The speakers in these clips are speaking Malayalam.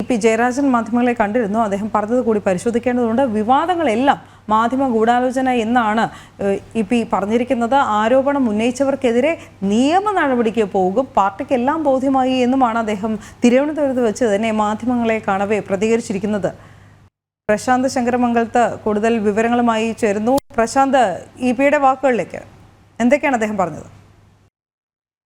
പി ജയരാജൻ മാധ്യമങ്ങളെ കണ്ടിരുന്നു. അദ്ദേഹം പറഞ്ഞത് കൂടി പരിശോധിക്കേണ്ടതുണ്ട്. വിവാദങ്ങളെല്ലാം മാധ്യമ ഗൂഢാലോചന എന്നാണ് പി പറഞ്ഞിരിക്കുന്നത്. ആരോപണം ഉന്നയിച്ചവർക്കെതിരെ നിയമ നടപടിക്ക് പോകും, പാർട്ടിക്ക് എല്ലാം ബോധ്യമായി എന്നുമാണ് അദ്ദേഹം തിരുവനന്തപുരത്ത് വെച്ച് തന്നെ മാധ്യമങ്ങളെ കാണവേ പ്രതികരിച്ചിരിക്കുന്നത്. പ്രശാന്ത് ശങ്കരമംഗലത്ത് കൂടുതൽ വിവരങ്ങളുമായി ചേരുന്നു. പ്രശാന്ത്, പിയുടെ വാക്കുകളിലേക്ക് എന്തൊക്കെയാണ് അദ്ദേഹം പറഞ്ഞത്?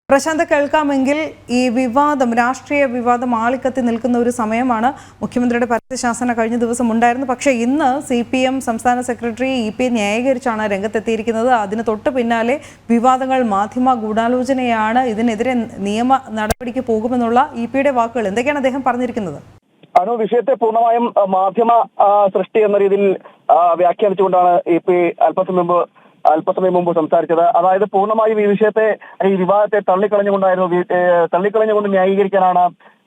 പ്രശാന്ത്, കേൾക്കാമെങ്കിൽ ഈ വിവാദം, രാഷ്ട്രീയ വിവാദം ആളിക്കത്തി നിൽക്കുന്ന ഒരു സമയമാണ്. മുഖ്യമന്ത്രിയുടെ പരസ്യശാസന കഴിഞ്ഞ ദിവസം ഉണ്ടായിരുന്നു. പക്ഷേ ഇന്ന് CPM സംസ്ഥാന സെക്രട്ടറി EP ന്യായീകരിച്ചാണ് രംഗത്തെത്തിയിരിക്കുന്നത്. അതിന് തൊട്ട് പിന്നാലെ വിവാദങ്ങൾ മാധ്യമ ഗൂഢാലോചനയാണ്, ഇതിനെതിരെ നിയമ നടപടിക്ക് പോകുമെന്നുള്ള EPയുടെ വാക്കുകൾ എന്തൊക്കെയാണ് അദ്ദേഹം പറഞ്ഞിരിക്കുന്നത്? വിഷയത്തെ പൂർണ്ണമായും മാധ്യമ സൃഷ്ടി എന്ന രീതിയിൽ വ്യാഖ്യാനിച്ചുകൊണ്ടാണ് EP അല്പസമയം മുമ്പ് സംസാരിച്ചത്. അതായത് പൂർണ്ണമായും ഈ വിഷയത്തെ, ഈ വിവാദത്തെ തള്ളിക്കളഞ്ഞുകൊണ്ട് ന്യായീകരിക്കാനാണ്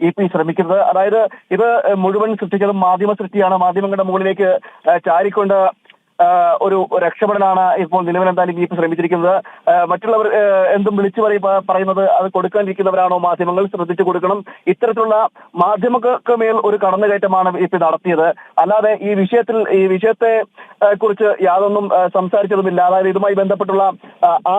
EP ശ്രമിക്കുന്നത്. അതായത് ഇത് മുഴുവൻ സൃഷ്ടിച്ചതും മാധ്യമ സൃഷ്ടിയാണ്. മാധ്യമങ്ങളുടെ മുകളിലേക്ക് ചാരിക്കൊണ്ട് ഒരു രക്ഷപ്പെടലാണ് ഇപ്പോൾ നിലവിൽ എന്തായാലും EP ശ്രമിച്ചിരിക്കുന്നത്. മറ്റുള്ളവർ എന്തും വിളിച്ചു പറയുന്നത് അത് കൊടുക്കാനിരിക്കുന്നവരാണോ മാധ്യമങ്ങൾ? ശ്രദ്ധിച്ചു കൊടുക്കണം. ഇത്തരത്തിലുള്ള മാധ്യമങ്ങൾക്ക് മേൽ ഒരു കടന്നുകയറ്റമാണ് EP നടത്തിയത്. അല്ലാതെ ഈ വിഷയത്തെ കുറിച്ച് യാതൊന്നും സംസാരിച്ചതുമില്ല. അതായത് ഇതുമായി ബന്ധപ്പെട്ടുള്ള ആ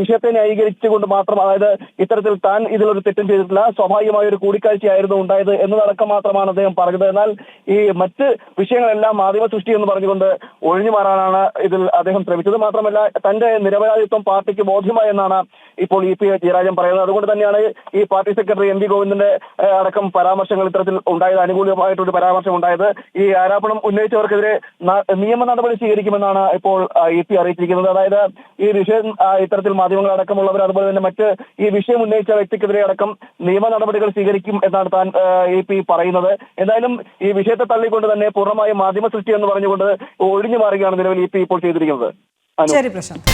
വിഷയത്തെ ന്യായീകരിച്ചുകൊണ്ട് മാത്രം, അതായത് ഇത്തരത്തിൽ താൻ ഇതിലൊരു തെറ്റും ചെയ്തിട്ടില്ല, സ്വാഭാവികമായ ഒരു കൂടിക്കാഴ്ചയായിരുന്നു ഉണ്ടായത് എന്നതടക്കം മാത്രമാണ് അദ്ദേഹം പറഞ്ഞത്. എന്നാൽ ഈ മറ്റ് വിഷയങ്ങളെല്ലാം മാധ്യമ സൃഷ്ടി എന്ന് പറഞ്ഞുകൊണ്ട് ഒഴിഞ്ഞു മാറാനാണ് ഇതിൽ അദ്ദേഹം ശ്രമിച്ചത്. മാത്രമല്ല തന്റെ നിരപരാധിത്വം പാർട്ടിക്ക് ബോധ്യമായെന്നാണ് ഇപ്പോൾ EP ജയരാജൻ പറയുന്നത്. അതുകൊണ്ട് തന്നെയാണ് ഈ പാർട്ടി സെക്രട്ടറി MV ഗോവിന്ദന്റെ അടക്കം പരാമർശങ്ങൾ ഇത്തരത്തിൽ ഉണ്ടായത്, അനുകൂലമായിട്ടൊരു പരാമർശം ഉണ്ടായത്. ഈ ആരോപണം ഉന്നയിച്ചവർക്കെതിരെ നിയമ നടപടി സ്വീകരിക്കുമെന്നാണ് ഇപ്പോൾ EP അറിയിച്ചിരിക്കുന്നത്. അതായത് ഈ വിഷയം ഇത്തരത്തിൽ മാധ്യമങ്ങൾ അടക്കമുള്ളവർ, അതുപോലെ തന്നെ മറ്റ് ഈ വിഷയം ഉന്നയിച്ച വ്യക്തിക്കെതിരെ അടക്കം നിയമ നടപടികൾ സ്വീകരിക്കും എന്നാണ് താൻ EP പറയുന്നത്. എന്തായാലും ഈ വിഷയത്തെ തള്ളിക്കൊണ്ട് തന്നെ പൂർണ്ണമായും മാധ്യമ സൃഷ്ടി എന്ന് പറഞ്ഞുകൊണ്ട് ഒഴിഞ്ഞു മാറുകയാണ് നിലവിൽ EP ഇപ്പോൾ ചെയ്തിരിക്കുന്നത്. ശരി പ്രശാന്ത്.